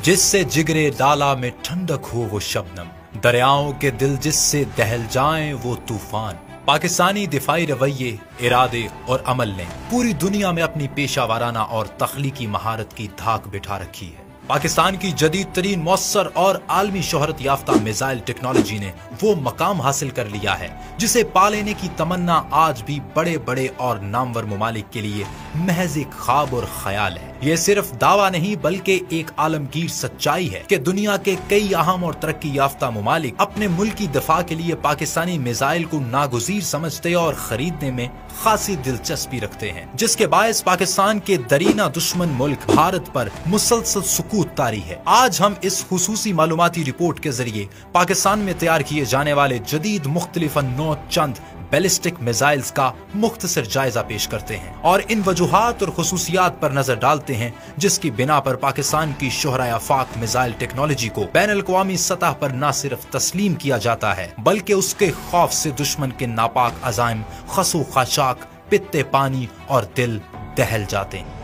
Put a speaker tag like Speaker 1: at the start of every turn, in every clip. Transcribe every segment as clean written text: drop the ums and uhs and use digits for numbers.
Speaker 1: जिससे जिगरे डाला में ठंडक हो वो शबनम, दरियाओं के दिल जिससे दहल जाएं वो तूफान। पाकिस्तानी दिफाई रवैये, इरादे और अमल ने पूरी दुनिया में अपनी पेशा और तख्लीकी महारत की धाक बिठा रखी है। पाकिस्तान की जदीद तरीन मौसर और आलमी शोहरत याफ्ता मिसाइल टेक्नोलॉजी ने वो मकाम हासिल कर लिया है जिसे पा लेने की तमन्ना आज भी बड़े बड़े और नामवर मुमालिक के लिए महज एक ख्वाब और ख्याल है। ये सिर्फ दावा नहीं बल्कि एक आलमगीर सच्चाई है कि दुनिया के कई अहम और तरक्की याफ्ता मुमालिक अपने मुल्क की दफा के लिए पाकिस्तानी मिसाइल को नागुज़ीर समझते और खरीदने में खासी दिलचस्पी रखते हैं, जिसके बायस पाकिस्तान के दरीना दुश्मन मुल्क भारत पर मुसलसल सुकूत तारी है। आज हम इस खुसूसी मालूमाती रिपोर्ट के जरिए पाकिस्तान में तैयार किए जाने वाले जदीद मुख्तलिफ नौ चंद बैलिस्टिक मिसाइल्स का मुख्तसर जायजा पेश करते हैं और इन वजूहात और खुसूसियात पर नजर डालते हैं जिसकी बिना पर पाकिस्तान की शोहरा आफाक मिसाइल टेक्नोलॉजी को बैनुल-अक़वामी सतह पर न सिर्फ तस्लीम किया जाता है बल्कि उसके खौफ से दुश्मन के नापाक अज़ाइम खसो खाशाक पित्ते पानी और दिल दहल जाते हैं।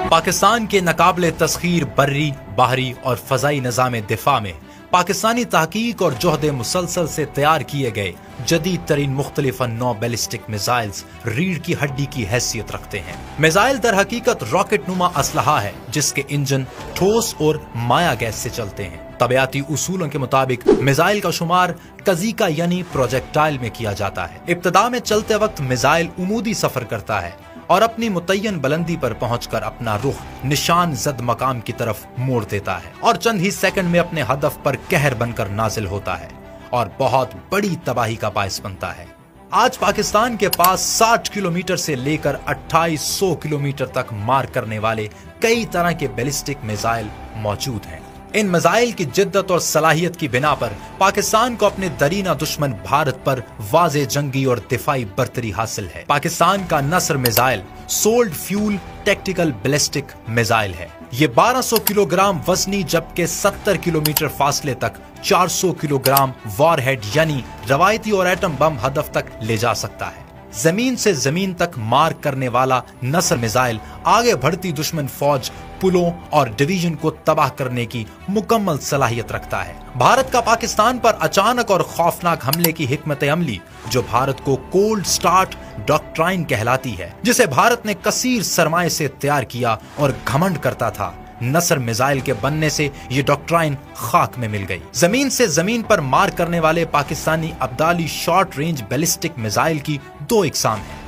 Speaker 1: पाकिस्तान के नाकाबिले तस्खीर बर्री, बाहरी और फजाई निज़ाम दिफा में पाकिस्तानी तहकीक और जोहदे मुसलसल से तैयार किए गए जदीद तरीन मुख्तलिफ नौ बैलिस्टिक मिसाइल्स रीढ़ की हड्डी की हैसियत रखते हैं। मिसाइल दर हकीकत रॉकेट नुमा असलहा है जिसके इंजन ठोस और माया गैस से चलते हैं। तबियाती उसूलों के मुताबिक मिसाइल का शुमार कज़ीका यानी प्रोजेक्टाइल में किया जाता है। इब्तदा में चलते वक्त मिसाइल उमूदी सफर करता है और अपनी मुतय्यन बुलंदी पर पहुंचकर अपना रुख निशान जद मकाम की तरफ मोड़ देता है और चंद ही सेकंड में अपने हदफ पर कहर बनकर नाजिल होता है और बहुत बड़ी तबाही का बायस बनता है। आज पाकिस्तान के पास 60 किलोमीटर से लेकर 2800 किलोमीटर तक मार करने वाले कई तरह के बैलिस्टिक मिसाइल मौजूद हैं। इन मिसाइल की जिद्दत और सलाहियत की बिना पर पाकिस्तान को अपने दरीना दुश्मन भारत पर वाज़े जंगी और दिफाई बर्तरी हासिल है। पाकिस्तान का Nasr missile solid fuel tactical ballistic missile है। ये 1200 किलोग्राम वजनी जबकि 70 किलोमीटर फासले तक 400 किलोग्राम वॉरहेड यानी रवायती और एटम बम हदफ तक ले जा सकता है। जमीन से जमीन तक मार करने वाला नस्र मिसाइल आगे बढ़ती दुश्मन फौज, पुलों और डिवीजन को तबाह करने की मुकम्मल सलाहियत रखता है। भारत का पाकिस्तान पर अचानक और खौफनाक हमले की हिकमत अमली जो भारत को कोल्ड स्टार्ट डॉक्ट्राइन कहलाती है, जिसे भारत ने कसीर सरमाए से तैयार किया और घमंड करता था, नस्र मिसाइल के बनने से ये डॉक्ट्राइन खाक में मिल गई। जमीन से जमीन पर मार करने वाले Pakistani Abdali short range ballistic missile की दो इकसाम हैं।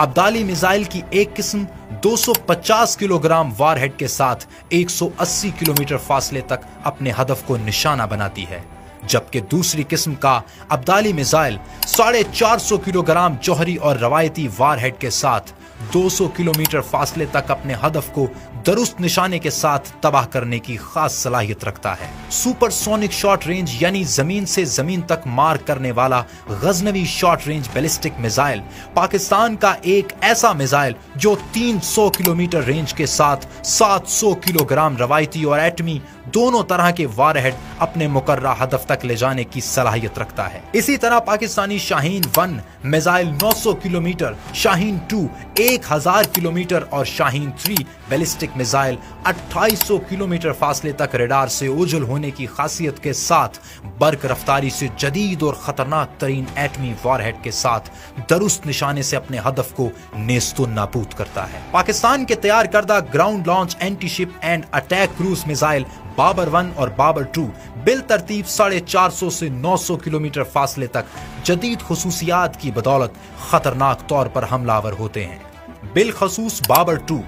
Speaker 1: अब्दाली मिसाइल की एक किस्म 250 किलोग्राम वारहेड के साथ 180 किलोमीटर फासले तक अपने हदफ को निशाना बनाती है, जबकि दूसरी किस्म का अब्दाली मिसाइल 450 किलोग्राम जौहरी और रवायती वारहेड के साथ 200 किलोमीटर फासले तक अपने हदफ को दुरुस्त निशाने के साथ तबाह करने की खास सलाहियत रखता है। सुपरसोनिक शॉर्ट रेंज यानी जमीन से जमीन तक मार करने वाला Ghaznavi short range ballistic missile Pakistan का एक ऐसा मिसाइल जो 300 किलोमीटर रेंज के साथ 700 किलोग्राम रवायती और एटमी दोनों तरह के वारहेड अपने मुकर्रा हदफ तक ले जाने की सलाहियत रखता है। इसी तरह Pakistani Shaheen 1 missile 900 kilometre, Shaheen 2 1000 kilometre और शाहीन 3 बैलिस्टिक मिसाइल 2800 किलोमीटर फासले तक रडार से ओझल होने की खासियत के साथ बर्क रफ्तारी से जदीद और खतरनाक तरीन एटमी वारहेड के साथ दुरुस्त निशाने से अपने हदफ को नेस्तो नाबूद करता है। पाकिस्तान के तैयार करदा ground launch anti ship and attack cruise missile Babur 1 और बाबर 2 बिल तरतीब 450 से 900 किलोमीटर फासले तक जदीद खुसूसियात की बदौलत खतरनाक तौर पर हमलावर होते हैं। बिलखसूस बाबर 2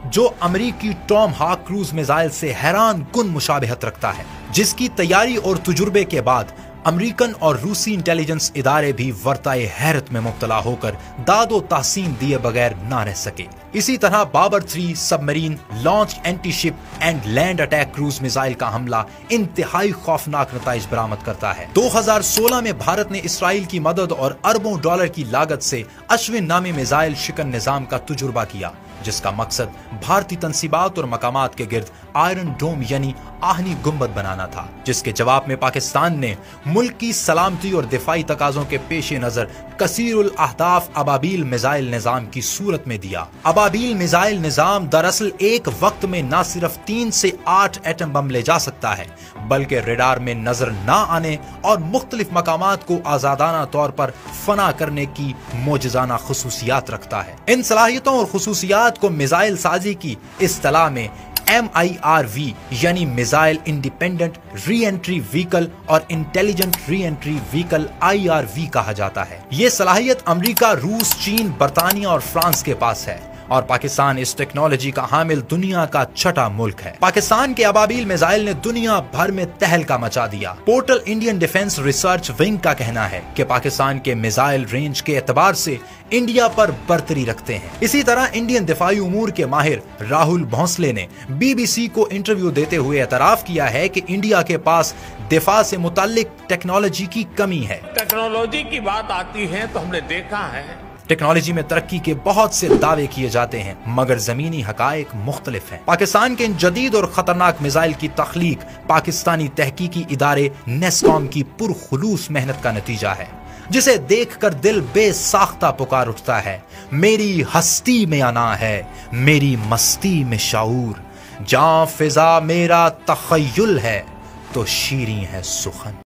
Speaker 1: जो अमरीकी टॉम हाक क्रूज मिसाइल से हैरान कुन मुशाबहत रखता है, जिसकी तैयारी और तजुर्बे के बाद अमेरिकन और रूसी इंटेलिजेंस इदारे भी वर्ताए हैरत में मुब्तला होकर दादो तहसीन दिए बगैर ना रह सके। इसी तरह Babur 3 submarine launch anti ship and land attack cruise missile का हमला इंतहाई खौफनाक नताइज बरामद करता है। 2016 में भारत ने इसराइल की मदद और अरबों डॉलर की लागत से अश्विन नामी मिसाइल शिकन निजाम का तजुर्बा किया, जिसका मकसद भारतीय तंसीबात और मकामात के गिर्द आयरन डोम यानी آہنی گنبد بنانا تھا، جس کے جواب میں پاکستان نے ملک کی سلامتی اور دفاعی تقاضوں کے پیش نظر کثیر الاہداف ابابیل میزائل نظام کی صورت میں دیا۔ ابابیل میزائل نظام دراصل ایک وقت میں نہ صرف 3 سے 8 ایٹم بم لے جا سکتا ہے، بلکہ ریڈار میں نظر نہ آنے اور مختلف مقامات کو آزادانہ طور پر فنا کرنے کی معجزانہ خصوصیات رکھتا ہے۔ ان صلاحیتوں اور خصوصیات کو میزائل سازی کی اصطلاح میں MIRV یعنی میزائل انڈیپینڈنٹ ری انٹری وہیکل اور انٹیلیجنٹ ری انٹری وہیکل IRV کہا جاتا ہے۔ یہ صلاحیت امریکہ، روس، چین، برطانیہ اور فرانس کے پاس ہے، اور پاکستان اس ٹیکنالوجی کا حامل دنیا کا چھٹا ملک ہے۔ پاکستان کے ابابیل میزائل نے دنیا بھر میں تہلکہ مچا دیا۔ Portal Indian defence research wing کا کہنا ہے کہ پاکستان کے میزائل رینج کے اعتبار سے انڈیا پر برتری رکھتے ہیں۔ اسی طرح انڈین دفاعی امور کے ماہر راہل بھونسلے نے BBC کو انٹرویو دیتے ہوئے اعتراف کیا ہے کہ انڈیا کے پاس دفاع سے متعلق ٹیکنالوجی کی کمی ہے۔
Speaker 2: ٹیکنالوجی کی بات آتی ہے تو ہم نے دیکھا ہے
Speaker 1: ٹیکنالوجی میں ترقی کے بہت سے دعوے کیے جاتے ہیں، مگر زمینی حقائق مختلف ہیں۔ پاکستان کے ان جدید اور خطرناک میزائل کی تخلیق پاکستانی تحقیقی ادارے نیسکوم کی پرخلوص محنت کا نتیجہ ہے، جسے دیکھ کر دل بے ساختہ پکار اٹھتا ہے۔ میری ہستی میں انا ہے، میری مستی میں شعور، جاں فضا میرا تخیل ہے تو شیریں ہے سخن۔